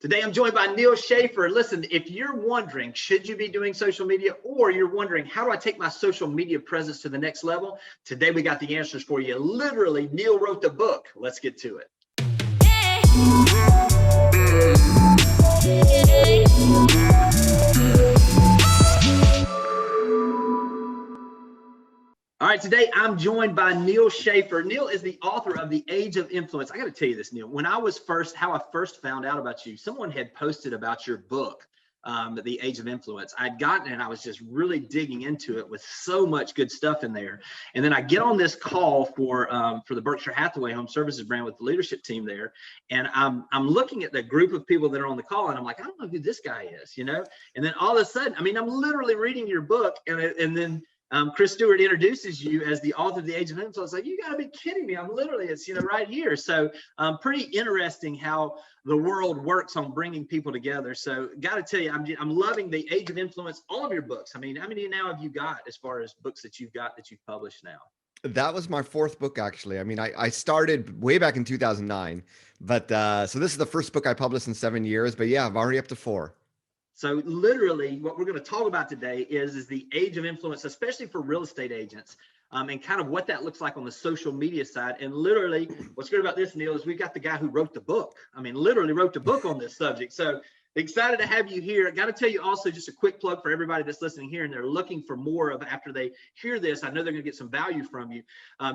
Today, I'm joined by Neal Schaffer. Listen, if you're wondering, should you be doing social media, or you're wondering, how do I take my social media presence to the next level? Today, we got the answers for you. Literally, Neal wrote the book. Let's get to it. All right, today I'm joined by Neal Schaffer. Neal is the author of The Age of Influence. I got to tell you this, Neal. When I first found out about you, someone had posted about your book, The Age of Influence. I'd gotten it and I was just really digging into it with so much good stuff in there. And then I get on this call for the Berkshire Hathaway HomeServices brand with the leadership team there, and I'm looking at the group of people that are on the call, and I'm like, I don't know who this guy is, you know. And then all of a sudden, I mean, I'm literally reading your book, and then Chris Stewart introduces you as the author of The Age of Influence. Like, you got to be kidding me. It's right here. So pretty interesting how the world works on bringing people together. So got to tell you, I'm loving The Age of Influence, all of your books. I mean, how many now have you got as far as books that you've published now? That was my fourth book, actually. I mean, I started way back in 2009, but so this is the first book I published in 7 years, but yeah, I'm already up to 4. So literally what we're going to talk about today is the age of influence, especially for real estate agents, and kind of what that looks like on the social media side. And literally what's good about this, Neal, is we've got the guy who wrote the book. I mean, literally wrote the book on this subject. So excited to have you here. I got to tell you also, just a quick plug for everybody that's listening here and they're looking for more of after they hear this. I know they're going to get some value from you.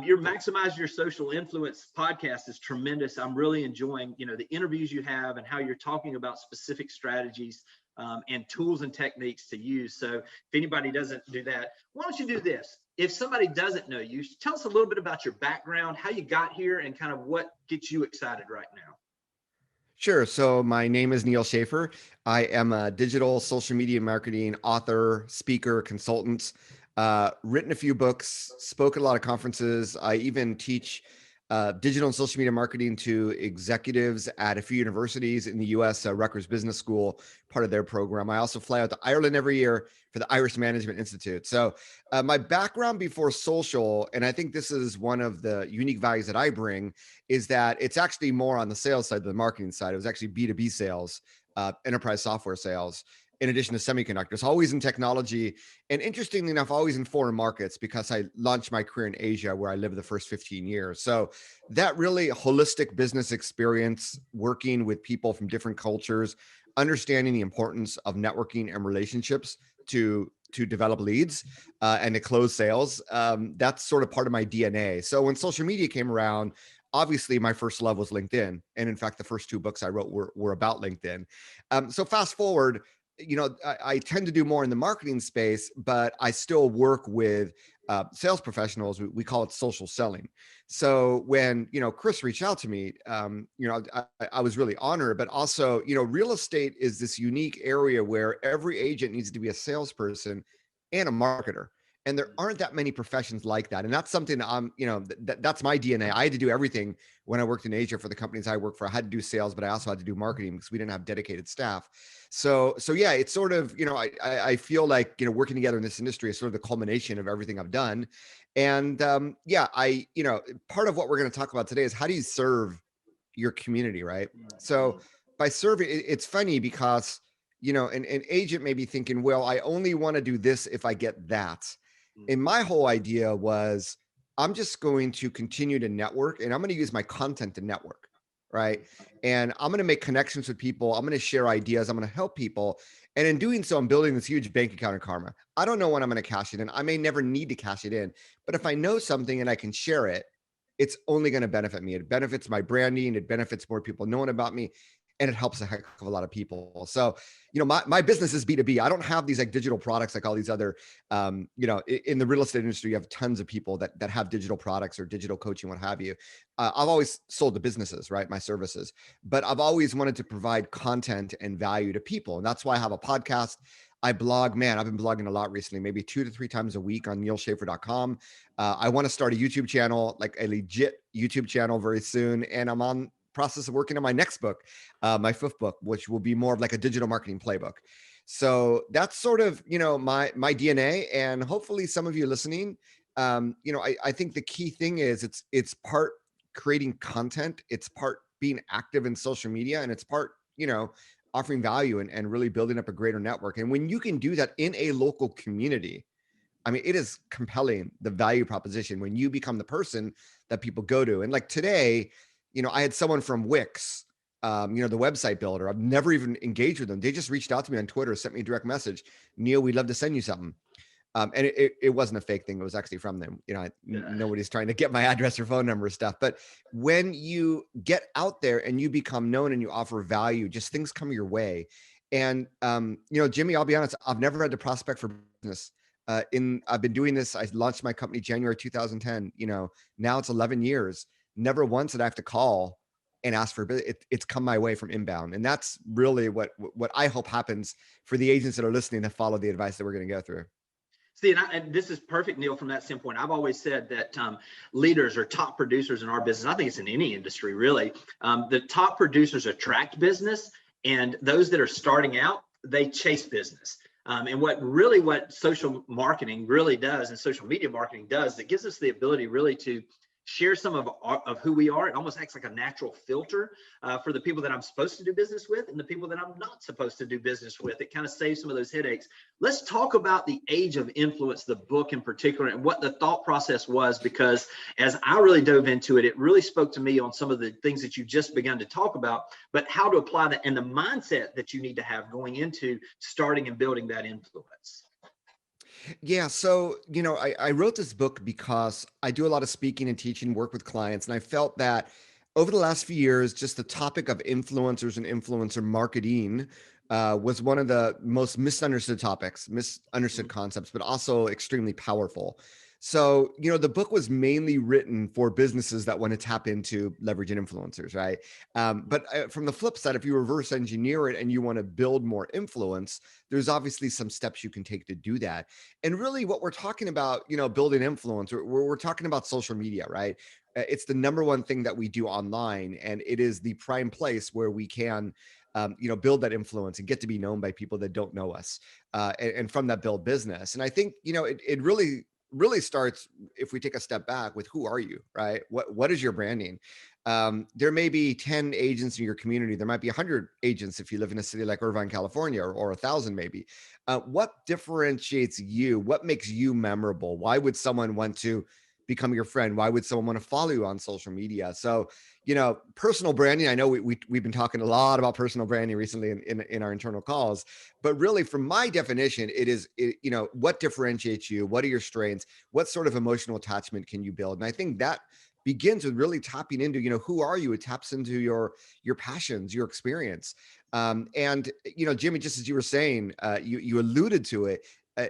Your Maximize Your Social Influence podcast is tremendous. I'm really enjoying, the interviews you have and how you're talking about specific strategies and tools and techniques to use. So if anybody doesn't do that, why don't you do this? If somebody doesn't know you, tell us a little bit about your background, how you got here, and kind of what gets you excited right now. Sure. So my name is Neal Schaffer. I am a digital social media marketing author, speaker, consultant, written a few books, spoke at a lot of conferences. I even teach digital and social media marketing to executives at a few universities in the US, Rutgers Business School, part of their program. I also fly out to Ireland every year for the Irish Management Institute. So my background before social, and I think this is one of the unique values that I bring, is that it's actually more on the sales side than the marketing side. It was actually B2B sales, enterprise software sales, in addition to semiconductors, always in technology. And interestingly enough, always in foreign markets, because I launched my career in Asia, where I lived the first 15 years. So that really holistic business experience, working with people from different cultures, understanding the importance of networking and relationships to develop leads and to close sales. That's sort of part of my DNA. So when social media came around, obviously my first love was LinkedIn. And in fact, the first 2 books I wrote were about LinkedIn. So fast forward, I tend to do more in the marketing space, but I still work with sales professionals. We call it social selling. So when, Chris reached out to me, I was really honored, but also, real estate is this unique area where every agent needs to be a salesperson and a marketer. And there aren't that many professions like that. And that's something that's my DNA. I had to do everything when I worked in Asia for the companies I worked for. I had to do sales, but I also had to do marketing because we didn't have dedicated staff. So yeah, it's sort of, I feel like, working together in this industry is sort of the culmination of everything I've done. And part of what we're going to talk about today is how do you serve your community, right? So by serving, it's funny because, an agent may be thinking, well, I only want to do this if I get that. And my whole idea was, I'm just going to continue to network, and I'm going to use my content to network, right? And I'm going to make connections with people. I'm going to share ideas. I'm going to help people. And in doing so, I'm building this huge bank account of karma. I don't know when I'm going to cash it in. I may never need to cash it in. But if I know something and I can share it, it's only going to benefit me. It benefits my branding. It benefits more people knowing about me. And it helps a heck of a lot of people. So, my business is B2B. I don't have these like digital products like all these other, in the real estate industry, you have tons of people that have digital products or digital coaching, what have you. I've always sold to businesses, right? My services, but I've always wanted to provide content and value to people. And that's why I have a podcast. I blog, I've been blogging a lot recently, maybe 2 to 3 times a week on nealschaffer.com. I want to start a YouTube channel, like a legit YouTube channel very soon. And I'm on process of working on my next book, my 5th book, which will be more of like a digital marketing playbook. So that's sort of, my DNA, and hopefully some of you listening, I think the key thing is it's part creating content, it's part being active in social media, and it's part offering value and really building up a greater network. And when you can do that in a local community, I mean, it is compelling, the value proposition when you become the person that people go to. And like today, I had someone from Wix, the website builder. I've never even engaged with them. They just reached out to me on Twitter, sent me a direct message. Neal, we'd love to send you something. And it wasn't a fake thing. It was actually from them. Yeah. Nobody's trying to get my address or phone number stuff. But when you get out there and you become known and you offer value, just things come your way. And, Jimmy, I'll be honest, I've never had to prospect for business. I've been doing this. I launched my company January 2010. Now it's 11 years. Never once did I have to call and ask for it's come my way from inbound. And that's really what I hope happens for the agents that are listening to follow the advice that we're going to go through. See, and this is perfect, Neal, from that standpoint. I've always said that leaders or top producers in our business, I think it's in any industry, really, the top producers attract business, and those that are starting out, they chase business. And what social marketing really does, and social media marketing does, it gives us the ability really to share some of who we are. It almost acts like a natural filter for the people that I'm supposed to do business with and the people that I'm not supposed to do business with. It kind of saves some of those headaches. Let's talk about The Age of Influence, the book in particular, and what the thought process was, because as I really dove into it, it really spoke to me on some of the things that you just begun to talk about, but how to apply that and the mindset that you need to have going into starting and building that influence. Yeah. So, I wrote this book because I do a lot of speaking and teaching, work with clients. And I felt that over the last few years, just the topic of influencers and influencer marketing was one of the most misunderstood topics, misunderstood concepts, but also extremely powerful. So, the book was mainly written for businesses that want to tap into leveraging influencers, right? But from the flip side, if you reverse engineer it and you want to build more influence, there's obviously some steps you can take to do that. And really what we're talking about, building influence, we're talking about social media, right? It's the number one thing that we do online, and it is the prime place where we can build that influence and get to be known by people that don't know us, and from that build business. And I think, it really starts, if we take a step back, with who are you, right? What is your branding? There may be 10 agents in your community. There might be 100 agents if you live in a city like Irvine, California, or 1,000 maybe. What differentiates you? What makes you memorable? Why would someone want to become your friend? Why would someone want to follow you on social media? So, personal branding, I know we've been talking a lot about personal branding recently in our internal calls, but really from my definition, it is, what differentiates you? What are your strengths? What sort of emotional attachment can you build? And I think that begins with really tapping into, who are you? It taps into your passions, your experience. And, Jimmy, just as you were saying, you alluded to it,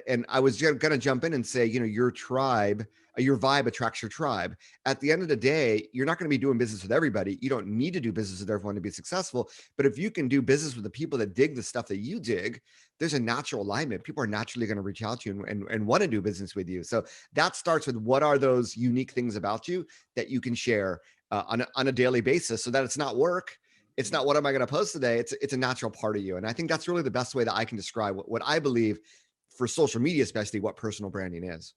and I was going to jump in and say, your tribe, your vibe attracts your tribe. At the end of the day, you're not going to be doing business with everybody. You don't need to do business with everyone to be successful. But if you can do business with the people that dig the stuff that you dig, there's a natural alignment. People are naturally going to reach out to you and want to do business with you. So that starts with, what are those unique things about you that you can share on a daily basis, so that it's not work. It's not, what am I going to post today? It's a natural part of you. And I think that's really the best way that I can describe what I believe, for social media, especially, what personal branding is.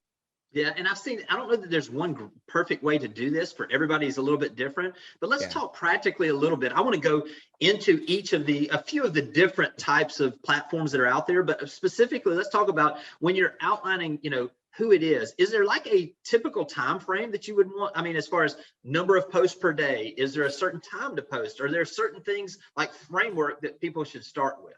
Yeah, and I don't know that there's one perfect way to do this. For everybody is a little bit different, but let's talk practically a little bit. I want to go into a few of the different types of platforms that are out there, but specifically, let's talk about when you're outlining, who it is. Is there like a typical time frame that you would want? I mean, as far as number of posts per day, is there a certain time to post? Are there certain things like framework that people should start with?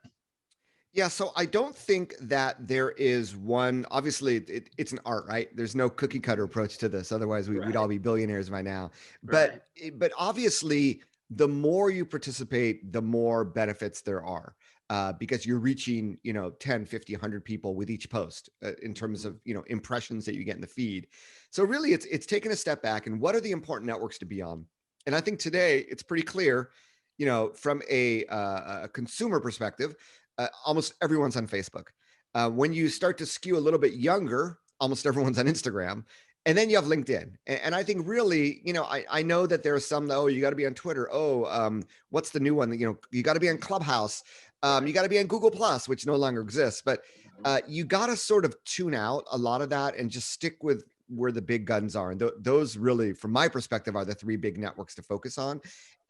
Yeah, so I don't think that there is one. Obviously, it's an art, right? There's no cookie cutter approach to this. Otherwise, we'd all be billionaires by now. Right. But obviously, the more you participate, the more benefits there are, because you're reaching, 10, 50, 100 people with each post, in terms of, impressions that you get in the feed. So really, it's taking a step back, and what are the important networks to be on? And I think today it's pretty clear, from a consumer perspective, almost everyone's on Facebook. When you start to skew a little bit younger, almost everyone's on Instagram. And then you have LinkedIn. And I think really, I know that there are some that, you got to be on Twitter. What's the new one? You got to be on Clubhouse. You got to be on Google Plus, which no longer exists. But you got to sort of tune out a lot of that and just stick with where the big guns are. And those really, from my perspective, are the three big networks to focus on.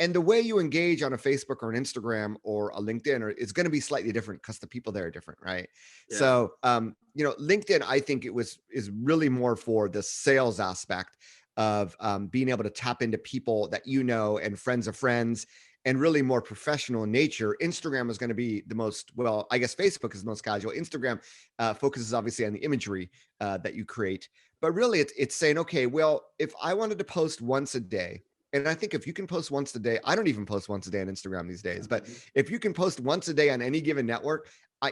And the way you engage on a Facebook or an Instagram or a LinkedIn is going to be slightly different because the people there are different, right? Yeah. So, LinkedIn, I think is really more for the sales aspect of being able to tap into people that you know and friends of friends, and really more professional in nature. Instagram is going to be the most, well, I guess Facebook is the most casual. Instagram focuses obviously on the imagery that you create, but really it's saying, okay, well, if I wanted to post once a day, and I think if you can post once a day, I don't even post once a day on Instagram these days, but if you can post once a day on any given network, I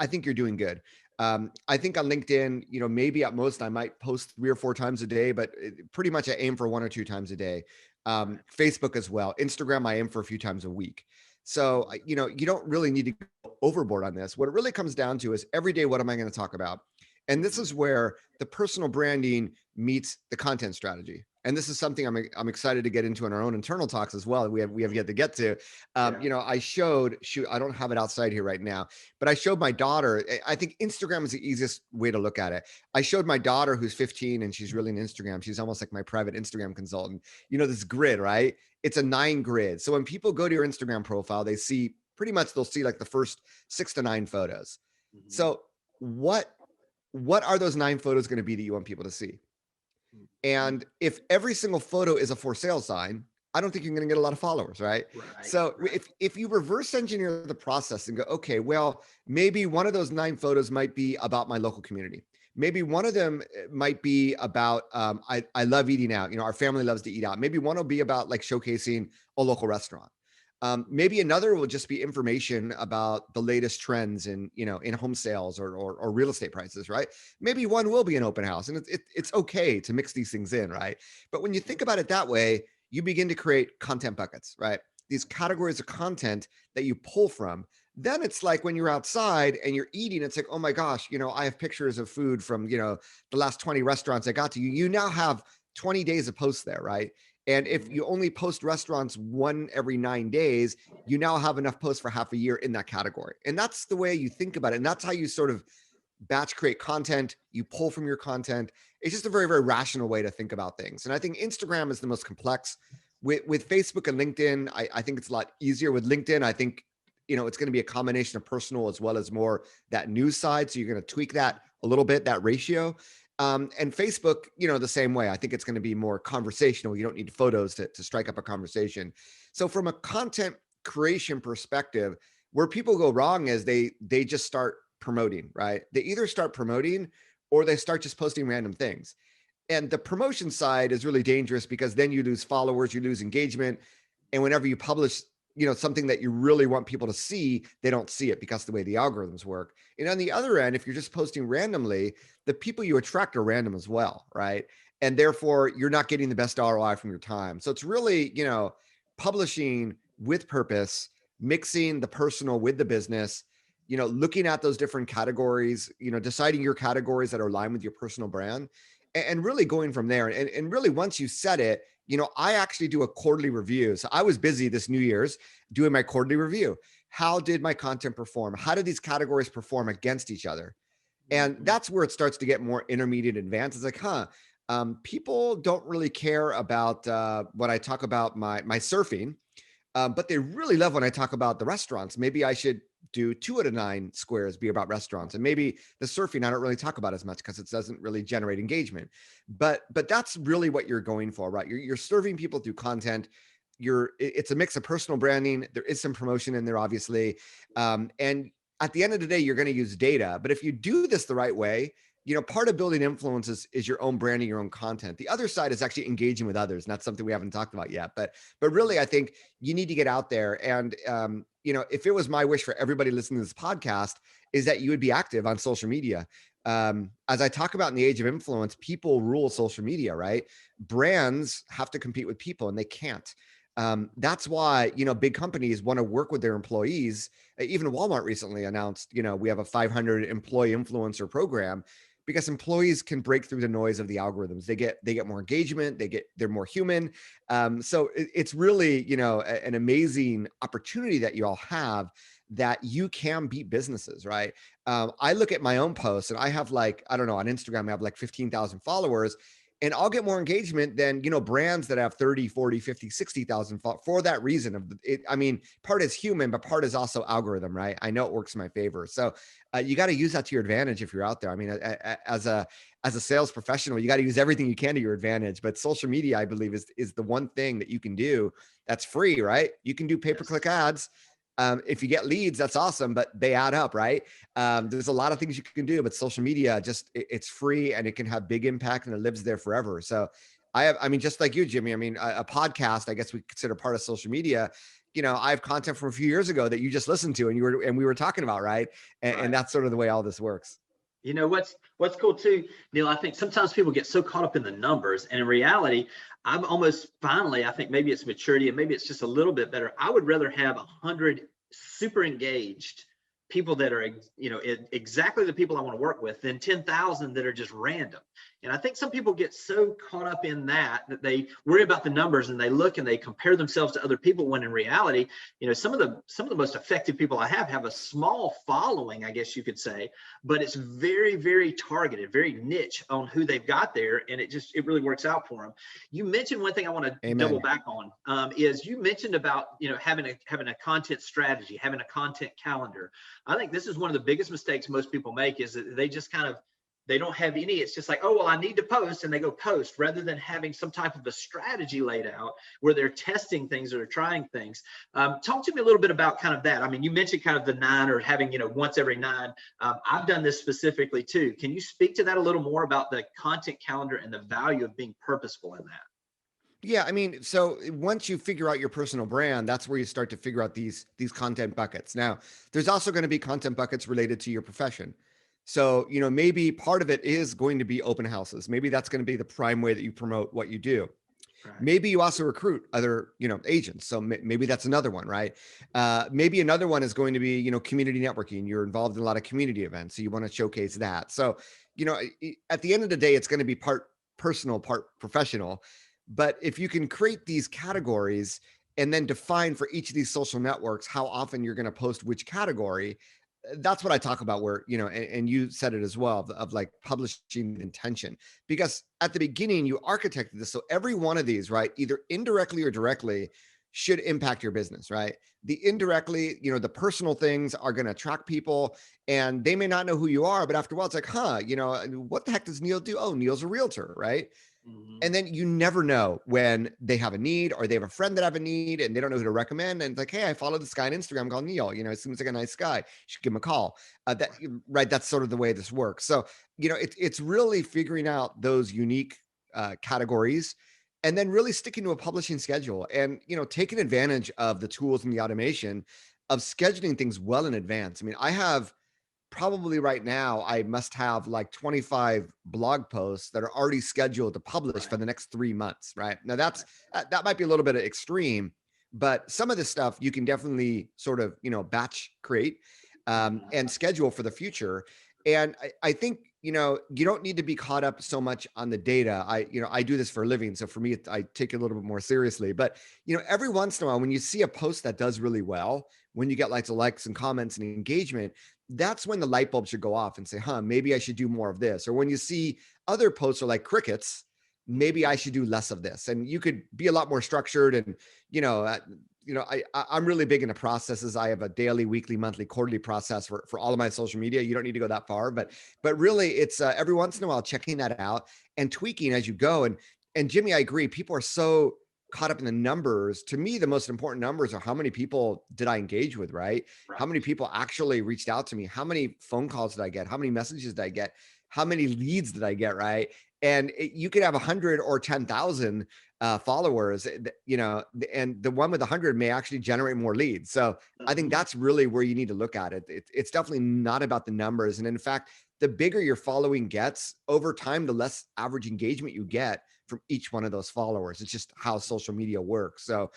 think you're doing good. I think on LinkedIn, maybe at most I might post 3 or 4 times a day, but pretty much I aim for 1 or 2 times a day. Facebook as well. Instagram, I aim for a few times a week. So, you don't really need to go overboard on this. What it really comes down to is every day, what am I going to talk about? And this is where the personal branding meets the content strategy. And this is something I'm excited to get into in our own internal talks as well. We have yet to get to. I showed, I don't have it outside here right now, but I showed my daughter. I think Instagram is the easiest way to look at it. I showed my daughter, who's 15, and she's really in Instagram. She's almost like my private Instagram consultant. This grid, right? It's a 9 grid. So when people go to your Instagram profile, they'll see like the first 6 to 9 photos. So what are those 9 photos going to be that you want people to see? And if every single photo is a for sale sign, I don't think you're going to get a lot of followers, right? So if you reverse engineer the process and go, okay, well, maybe one of those 9 photos might be about my local community. Maybe one of them might be about, I love eating out. Our family loves to eat out. Maybe one will be about like showcasing a local restaurant. Maybe another will just be information about the latest trends in home sales or real estate prices, right? Maybe one will be an open house, and it's okay to mix these things in, right? But when you think about it that way, you begin to create content buckets, right? These categories of content that you pull from. Then it's like when you're outside and you're eating, it's like, oh my gosh, I have pictures of food from, the last 20 restaurants I got to. You now have 20 days of posts there, right? And if you only post restaurants 1 every 9 days, you now have enough posts for half a year in that category. And that's the way you think about it. And that's how you sort of batch create content. You pull from your content. It's just a very, very rational way to think about things. And I think Instagram is the most complex. With Facebook and LinkedIn, I think it's a lot easier. With LinkedIn, I think, it's going to be a combination of personal as well as more that news side. So you're going to tweak that a little bit, that ratio. And Facebook, the same way. I think it's going to be more conversational. You don't need photos to strike up a conversation. So from a content creation perspective, where people go wrong is they just start promoting, right? They either start promoting or they start just posting random things. And the promotion side is really dangerous because then you lose followers, you lose engagement. And whenever you publish something that you really want people to see, they don't see it because of the way the algorithms work. And on the other end, if you're just posting randomly, the people you attract are random as well, right? And therefore, you're not getting the best ROI from your time. So it's really, publishing with purpose, mixing the personal with the business, looking at those different categories, deciding your categories that are aligned with your personal brand, and really going from there. And really, once you set it, I actually do a quarterly review. So I was busy this New Year's doing my quarterly review. How did my content perform? How did these categories perform against each other? And that's where it starts to get more intermediate advanced. It's like, people don't really care about when I talk about my surfing, but they really love when I talk about the restaurants. Maybe I should do 2 out of 9 squares be about restaurants, and maybe the surfing I don't really talk about as much because it doesn't really generate engagement. But that's really what you're going for, right? You're serving people through content. It's a mix of personal branding. There is some promotion in there, obviously, and at the end of the day, you're going to use data. But if you do this the right way, part of building influence is your own branding, your own content. The other side is actually engaging with others. And that's something we haven't talked about yet. But really, I think you need to get out there. And, if it was my wish for everybody listening to this podcast, is that you would be active on social media. As I talk about in the age of influence, people rule social media, right? Brands have to compete with people and they can't. That's why, big companies want to work with their employees. Even Walmart recently announced, we have a 500 employee influencer program because employees can break through the noise of the algorithms. They get more engagement. They're more human. So it's really, an amazing opportunity that you all have, that you can beat businesses, right? I look at my own posts and I have on Instagram, I have 15,000 followers. and I'll get more engagement than, brands that have 30, 40, 50, 60,000 for that reason of it. I mean, part is human, but part is also algorithm, right? I know it works in my favor. So you got to use that to your advantage if you're out there. I mean, as a sales professional, you got to use everything you can to your advantage. But social media, I believe, is the one thing that you can do that's free, right? You can do pay-per-click ads. If you get leads, that's awesome, but they add up, right? There's a lot of things you can do, but social media it's free and it can have big impact and it lives there forever. So I mean, just like you, Jimmy, I mean, a podcast, I guess we consider part of social media. I have content from a few years ago that you just listened to and we were talking about, right? And, Right. and that's sort of the way all this works. What's cool too, Neal, I think sometimes people get so caught up in the numbers, and in reality, I'm almost finally, I think maybe it's maturity and maybe it's just a little bit better. I would rather have 100 super engaged people that are, exactly the people I want to work with than 10,000 that are just random. And I think some people get so caught up in that they worry about the numbers and they look and they compare themselves to other people, when in reality, some of the most effective people I have a small following, I guess you could say, but it's very, very targeted, very niche on who they've got there. And it really works out for them. You mentioned one thing I want to Amen. double back on, is you mentioned about, having a content strategy, having a content calendar. I think this is one of the biggest mistakes most people make, is that they just they don't have any. It's just like, oh, well, I need to post, and they go post, rather than having some type of a strategy laid out where they're testing things or they're trying things. Talk to me a little bit about kind of that. I mean, you mentioned kind of the 9 or having, once every 9. I've done this specifically too. Can you speak to that a little more about the content calendar and the value of being purposeful in that? Yeah, I mean, so once you figure out your personal brand, that's where you start to figure out these content buckets. Now, there's also going to be content buckets related to your profession. So, maybe part of it is going to be open houses. Maybe that's going to be the prime way that you promote what you do. Right. Maybe you also recruit other, agents. So maybe that's another one, right? Maybe another one is going to be, community networking. You're involved in a lot of community events, so you want to showcase that. So, at the end of the day, it's going to be part personal, part professional. But if you can create these categories and then define for each of these social networks how often you're going to post which category, that's what I talk about, where, and you said it as well, of like publishing intention, because at the beginning you architected this. So every one of these, right, either indirectly or directly should impact your business, right? The indirectly, the personal things are going to attract people and they may not know who you are, but after a while it's like, what the heck does Neal do? Oh, Neal's a realtor, right? Mm-hmm. And then you never know when they have a need or they have a friend that have a need and they don't know who to recommend. And it's like, hey, I follow this guy on Instagram called Neal. It seems like a nice guy. You should give him a call. Right. That's sort of the way this works. So, it's really figuring out those unique categories and then really sticking to a publishing schedule and, taking advantage of the tools and the automation of scheduling things well in advance. I mean, I have probably right now, I must have like 25 blog posts that are already scheduled to publish for the next 3 months, right? Now that might be a little bit of extreme, but some of this stuff you can definitely sort of, batch create and schedule for the future. And I think, you don't need to be caught up so much on the data. I do this for a living. So for me, I take it a little bit more seriously, but every once in a while, when you see a post that does really well, when you get lots of likes and comments and engagement, that's when the light bulb should go off and say, maybe I should do more of this. Or when you see other posts are like crickets, maybe I should do less of this. And you could be a lot more structured. And, I'm really big into processes. I have a daily, weekly, monthly, quarterly process for all of my social media. You don't need to go that far, but really it's every once in a while checking that out and tweaking as you go. And Jimmy, I agree. People are so caught up in the numbers. To me, the most important numbers are how many people did I engage with, right? How many people actually reached out to me? How many phone calls did I get? How many messages did I get? How many leads did I get, right? And you could have 100 or 10,000 followers, and the one with 100 may actually generate more leads. So I think that's really where you need to look at it. It's definitely not about the numbers. And in fact, the bigger your following gets over time, the less average engagement you get from each one of those followers. It's just how social media works. So,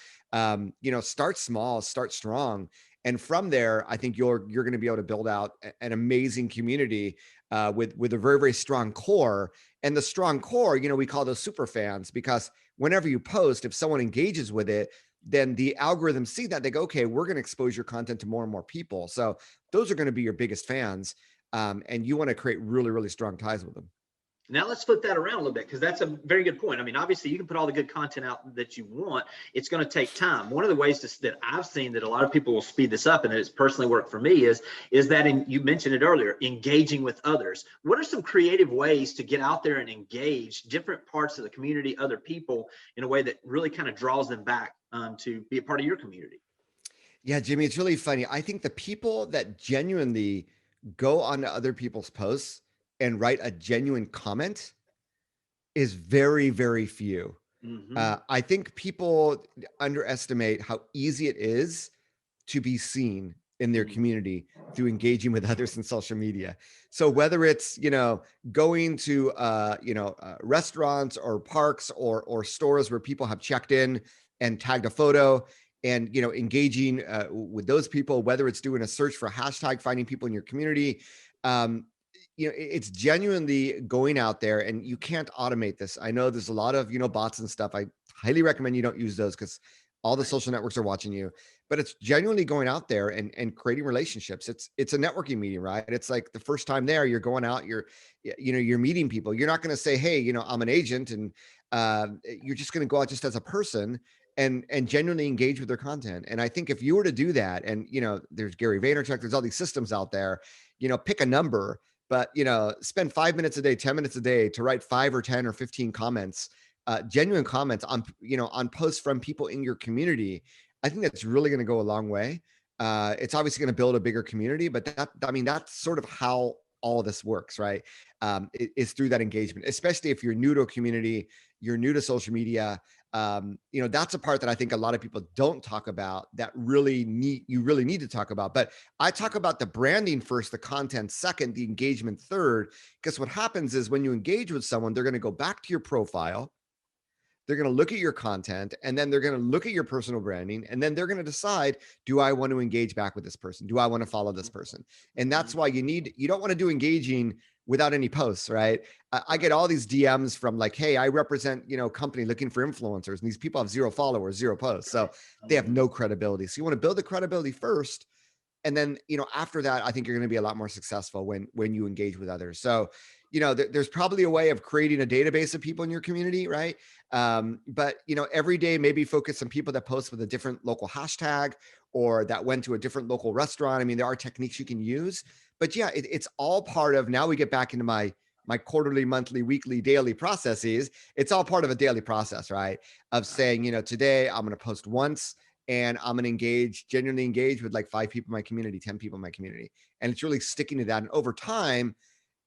start small, start strong. And from there, I think you're going to be able to build out an amazing community with a very, very strong core. And the strong core, we call those super fans, because whenever you post, if someone engages with it, then the algorithms see that, they go, okay, we're going to expose your content to more and more people. So those are going to be your biggest fans. And you want to create really, really strong ties with them. Now let's flip that around a little bit, because that's a very good point. I mean, obviously you can put all the good content out that you want. It's going to take time. One of the ways that I've seen that a lot of people will speed this up, and it's personally worked for me, is that, you mentioned it earlier, engaging with others. What are some creative ways to get out there and engage different parts of the community, other people, in a way that really kind of draws them back to be a part of your community? Yeah, Jimmy, it's really funny. I think the people that genuinely go onto other people's posts and write a genuine comment is very, very few. Mm-hmm. I think people underestimate how easy it is to be seen in their community through engaging with others in social media. So whether it's, going to, restaurants or parks or stores where people have checked in and tagged a photo, and, engaging with those people, whether it's doing a search for a hashtag, finding people in your community, um, it's genuinely going out there, and you can't automate this. I know there's a lot of, bots and stuff. I highly recommend you don't use those, because all the social networks are watching you. But it's genuinely going out there and creating relationships. It's a networking meeting, right? It's like the first time there, you're going out, you're meeting people. You're not going to say, hey, I'm an agent, and you're just going to go out just as a person and genuinely engage with their content. And I think if you were to do that, and there's Gary Vaynerchuk, there's all these systems out there, pick a number, but spend 5 minutes a day, 10 minutes a day to write 5 or 10 or 15 comments, genuine comments on on posts from people in your community. I think that's really going to go a long way. It's obviously going to build a bigger community, but that's sort of how all of this works, right? Is through that engagement, especially if you're new to a community, you're new to social media. That's a part that I think a lot of people don't talk about, that you really need to talk about. But I talk about the branding first, the content second, the engagement third, because what happens is when you engage with someone, they're going to go back to your profile. They're going to look at your content, and then they're going to look at your personal branding, and then they're going to decide, do I want to engage back with this person? Do I want to follow this person? And that's why you don't want to do engaging without any posts, right? I get all these DMs from like, hey, I represent, company looking for influencers, and these people have 0 followers, 0 posts. So they have no credibility. So you want to build the credibility first. And then, after that, I think you're going to be a lot more successful when you engage with others. So, there's probably a way of creating a database of people in your community, right? But, every day, maybe focus on people that post with a different local hashtag, or that went to a different local restaurant. I mean, there are techniques you can use, but yeah, it's all part of, now we get back into my quarterly, monthly, weekly, daily processes. It's all part of a daily process, right? Of saying, today I'm going to post once, and I'm going to genuinely engage with like 5 people in my community, 10 people in my community. And it's really sticking to that. And over time,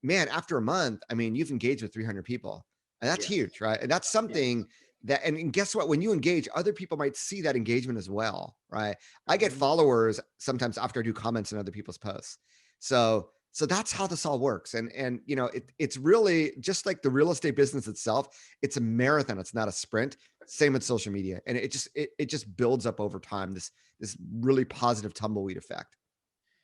man, after a month, I mean, you've engaged with 300 people, and that's huge, right? And that's something that, and guess what? When you engage, other people might see that engagement as well, right? I get followers sometimes after I do comments on other people's posts. So that's how this all works. And it's really just like the real estate business itself. It's a marathon. It's not a sprint. Same with social media. And it just builds up over time, this really positive tumbleweed effect.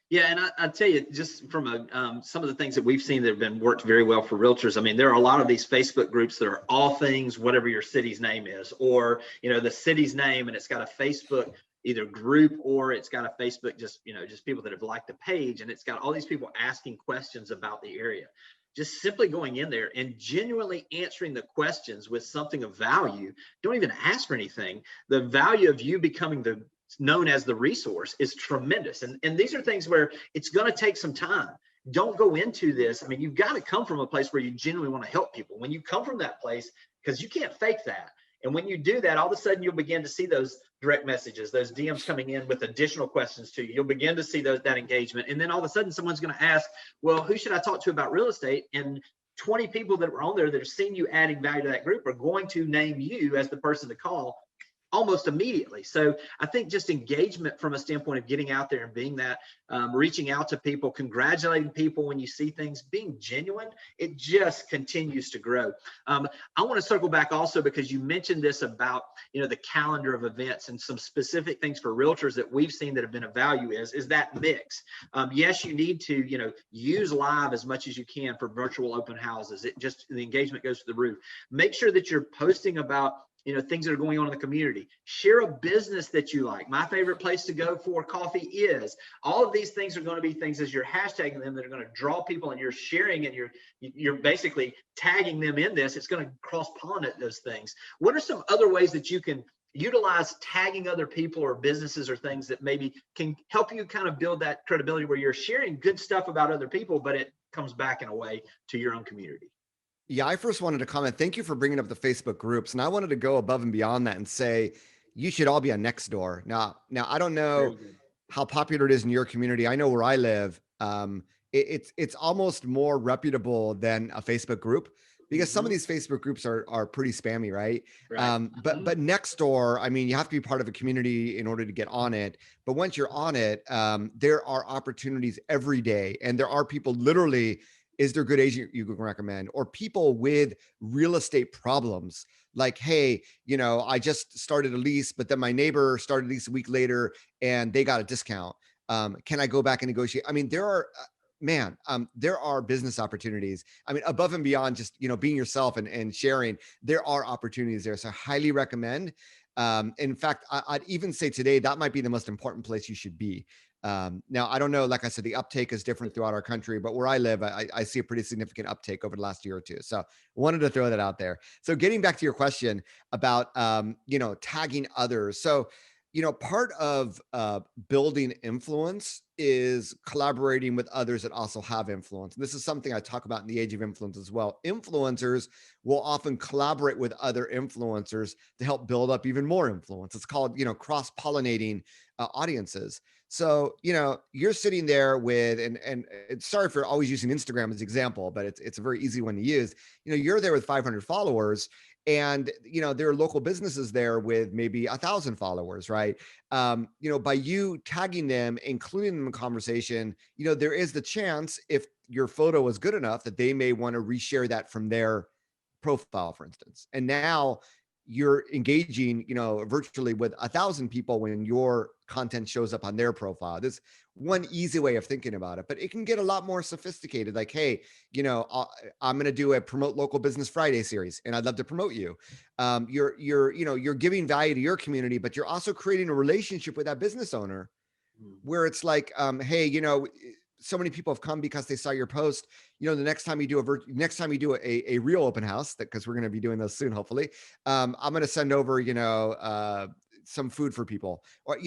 Yeah, and I tell you, just from some of the things that we've seen that have been worked very well for realtors. I mean, there are a lot of these Facebook groups that are all things, whatever your city's name is, or the city's name, and it's got a Facebook either group, or it's got a Facebook just people that have liked the page, and it's got all these people asking questions about the area. Just simply going in there and genuinely answering the questions with something of value. Don't even ask for anything. The value of you becoming known as the resource is tremendous. And these are things where it's going to take some time. Don't go into this. I mean, you've got to come from a place where you genuinely want to help people. When you come from that place, because you can't fake that. And when you do that, all of a sudden you'll begin to see those direct messages, those DMs coming in with additional questions to you. You'll begin to see that engagement. And then all of a sudden someone's going to ask, well, who should I talk to about real estate? And 20 people that were on there that have seen you adding value to that group are going to name you as the person to call almost immediately. So I think just engagement from a standpoint of getting out there and being that, reaching out to people, congratulating people when you see things, being genuine, it just continues to grow. I want to circle back also, because you mentioned this about, the calendar of events and some specific things for realtors that we've seen that have been of value is that mix. Yes, you need to, use live as much as you can for virtual open houses. The engagement goes to the roof. Make sure that you're posting about things that are going on in the community. Share a business that you like. My favorite place to go for coffee is. All of these things are going to be things as you're hashtagging them that are going to draw people, and you're sharing, and you're basically tagging them in this. It's going to cross-pollinate those things. What are some other ways that you can utilize tagging other people or businesses or things that maybe can help you kind of build that credibility where you're sharing good stuff about other people, but it comes back in a way to your own community? Yeah, I first wanted to comment. Thank you for bringing up the Facebook groups, and I wanted to go above and beyond that and say you should all be on Nextdoor. Now I don't know Very good. how popular it is in your community. I know where I live. It's almost more reputable than a Facebook group because some of these Facebook groups are pretty spammy, right? Right. But Nextdoor, I mean, you have to be part of a community in order to get on it. But once you're on it, there are opportunities every day, and there are people literally. Is there a good agent you can recommend, or people with real estate problems? Like, hey, I just started a lease, but then my neighbor started a lease a week later and they got a discount. Can I go back and negotiate? I mean, there are business opportunities. I mean, above and beyond just, being yourself and sharing, there are opportunities there. So I highly recommend. In fact, I'd even say today that might be the most important place you should be. Now, I don't know, like I said, the uptake is different throughout our country, but where I live, I see a pretty significant uptake over the last year or two. So wanted to throw that out there. So getting back to your question about, tagging others. So, part of building influence is collaborating with others that also have influence. And this is something I talk about in the age of influence as well. Influencers will often collaborate with other influencers to help build up even more influence. It's called, cross-pollinating audiences. So, you're sitting there with, and sorry for always using Instagram as an example, but it's a very easy one to use. You're there with 500 followers, and there are local businesses there with maybe 1,000 followers, right? By you tagging them, including them in conversation, there is the chance, if your photo is good enough, that they may want to reshare that from their profile, for instance. And now you're engaging, virtually with 1,000 people when your content shows up on their profile. This one easy way of thinking about it, but it can get a lot more sophisticated. Like, hey, I'm going to do a promote local business Friday series, and I'd love to promote you. You're giving value to your community, but you're also creating a relationship with that business owner, where it's like, hey, so many people have come because they saw your post. The next time you do a real open house, because we're going to be doing those soon, hopefully, I'm going to send over, some food for people, or,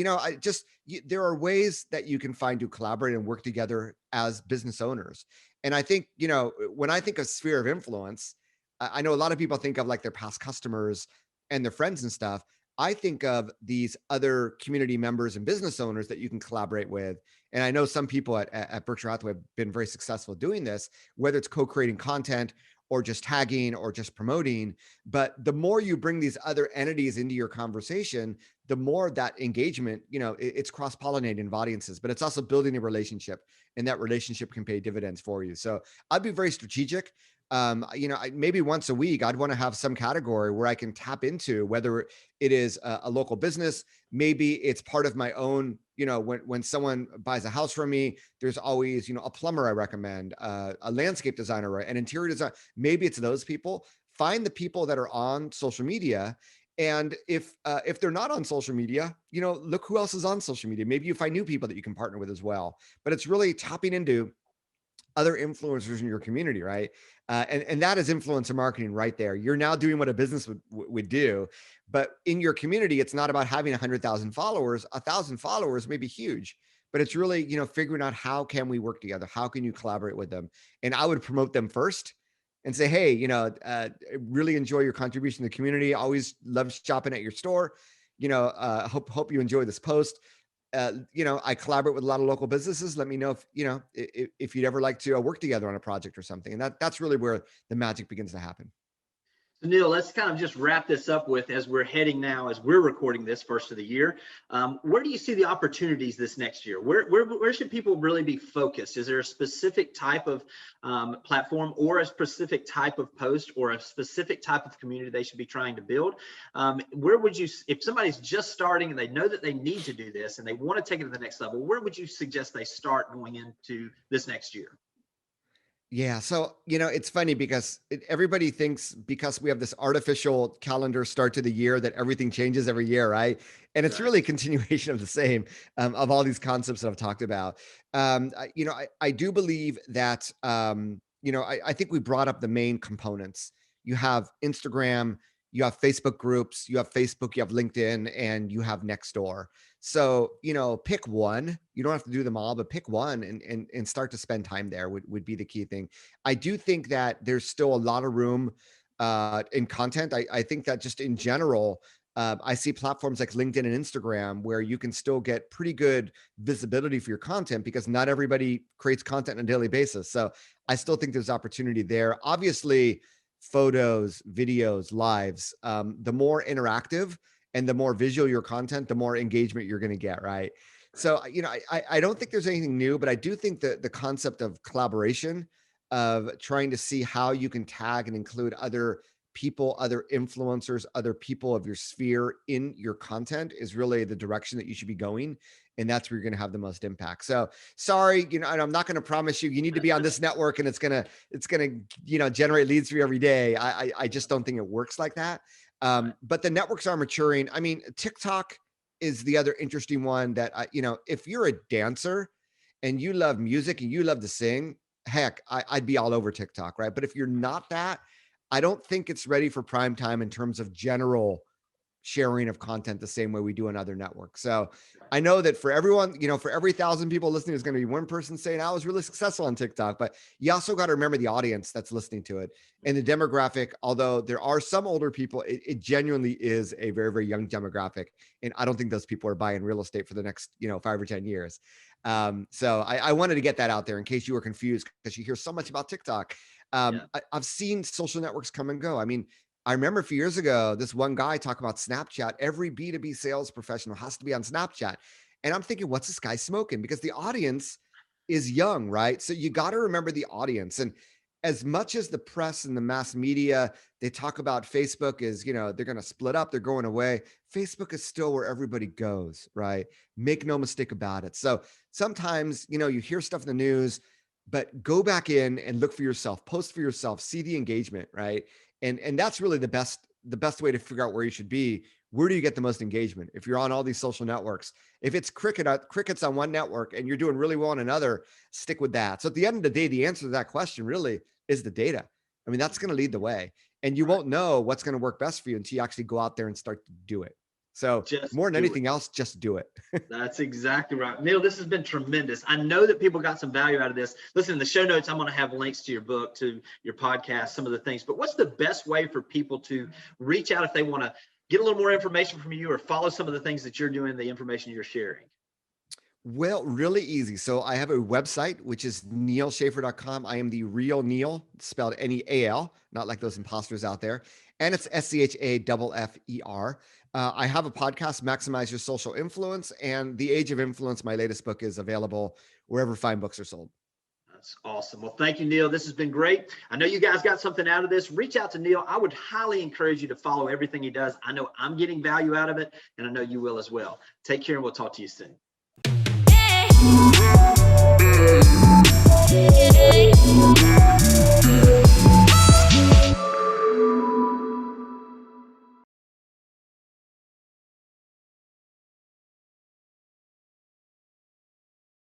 there are ways that you can find to collaborate and work together as business owners. And I think, when I think of sphere of influence, I know a lot of people think of like their past customers and their friends and stuff. I think of these other community members and business owners that you can collaborate with. And I know some people at Berkshire Hathaway have been very successful doing this, whether it's co-creating content or just tagging or just promoting. But the more you bring these other entities into your conversation, the more that engagement, it's cross-pollinating of audiences, but it's also building a relationship, and that relationship can pay dividends for you. So I'd be very strategic. Maybe once a week, I'd want to have some category where I can tap into, whether it is a local business, maybe it's part of my own, when someone buys a house from me, there's always, a plumber I recommend, a landscape designer, an interior designer. Maybe it's those people. Find the people that are on social media. And if they're not on social media, look who else is on social media. Maybe you find new people that you can partner with as well. But it's really tapping into other influencers in your community, right? And that is influencer marketing right there. You're now doing what a business would do, but in your community, it's not about having 100,000 followers. 1,000 followers may be huge, but it's really, figuring out how can we work together? How can you collaborate with them? And I would promote them first and say, hey, really enjoy your contribution to the community. Always love shopping at your store. Hope you enjoy this post. I collaborate with a lot of local businesses. Let me know if you'd ever like to work together on a project or something. And that's really where the magic begins to happen. So Neal, let's kind of just wrap this up with, as we're heading now, as we're recording this first of the year, where do you see the opportunities this next year? Where should people really be focused? Is there a specific type of platform, or a specific type of post, or a specific type of community they should be trying to build? Where would you, if somebody's just starting and they know that they need to do this and they want to take it to the next level, where would you suggest they start going into this next year? Yeah. So, it's funny because everybody thinks because we have this artificial calendar start to the year that everything changes every year, right? And it's Right. really a continuation of the same, of all these concepts that I've talked about. I do believe that, I think we brought up the main components. You have Instagram, you have Facebook groups, you have Facebook, you have LinkedIn, and you have Nextdoor. So, pick one. You don't have to do them all, but pick one and start to spend time there would be the key thing. I do think that there's still a lot of room in content. I think that just in general, I see platforms like LinkedIn and Instagram where you can still get pretty good visibility for your content because not everybody creates content on a daily basis. So I still think there's opportunity there. Obviously, photos, videos, lives, the more interactive and the more visual your content, the more engagement you're going to get, right? So, I don't think there's anything new, but I do think that the concept of collaboration, of trying to see how you can tag and include other people, other influencers, other people of your sphere in your content is really the direction that you should be going. And that's where you're going to have the most impact. So sorry, and I'm not going to promise you need to be on this network and it's gonna generate leads for you every day. I just don't think it works like that. But the networks are maturing. I mean, TikTok is the other interesting one that if you're a dancer and you love music and you love to sing, heck, I'd be all over TikTok, right? But if you're not that, I don't think it's ready for prime time in terms of general sharing of content the same way we do on other networks. So I know that for everyone, for every 1,000 people listening, there's going to be one person saying I was really successful on TikTok, but you also got to remember the audience that's listening to it and the demographic. Although there are some older people, it genuinely is a very, very young demographic. And I don't think those people are buying real estate for the next, 5 or 10 years. So I wanted to get that out there in case you were confused because you hear so much about TikTok. Yeah. I've seen social networks come and go. I mean, I remember a few years ago, this one guy talking about Snapchat. Every B2B sales professional has to be on Snapchat. And I'm thinking, what's this guy smoking? Because the audience is young, right? So you got to remember the audience. And as much as the press and the mass media, they talk about Facebook is, they're going to split up, they're going away. Facebook is still where everybody goes, right? Make no mistake about it. So sometimes, you hear stuff in the news, but go back in and look for yourself, post for yourself, see the engagement, right? And that's really the best way to figure out where you should be. Where do you get the most engagement? If you're on all these social networks, if it's crickets on one network and you're doing really well on another, stick with that. So at the end of the day, the answer to that question really is the data. I mean, that's going to lead the way, and you won't know what's going to work best for you until you actually go out there and start to do it. So Just more than do it. anything else, just do it. That's exactly right. Neal, this has been tremendous. I know that people got some value out of this. Listen, in the show notes, I'm going to have links to your book, to your podcast, some of the things. But what's the best way for people to reach out if they want to get a little more information from you or follow some of the things that you're doing, the information you're sharing? Well, really easy. So I have a website, which is nealschaffer.com. I am the real Neal, spelled Neal, not like those imposters out there. And it's SCHAFFER. I have a podcast, Maximize Your Social Influence, and The Age of Influence, my latest book, is available wherever fine books are sold. That's awesome. Well, thank you, Neal. This has been great. I know you guys got something out of this. Reach out to Neal. I would highly encourage you to follow everything he does. I know I'm getting value out of it, and I know you will as well. Take care, and we'll talk to you soon.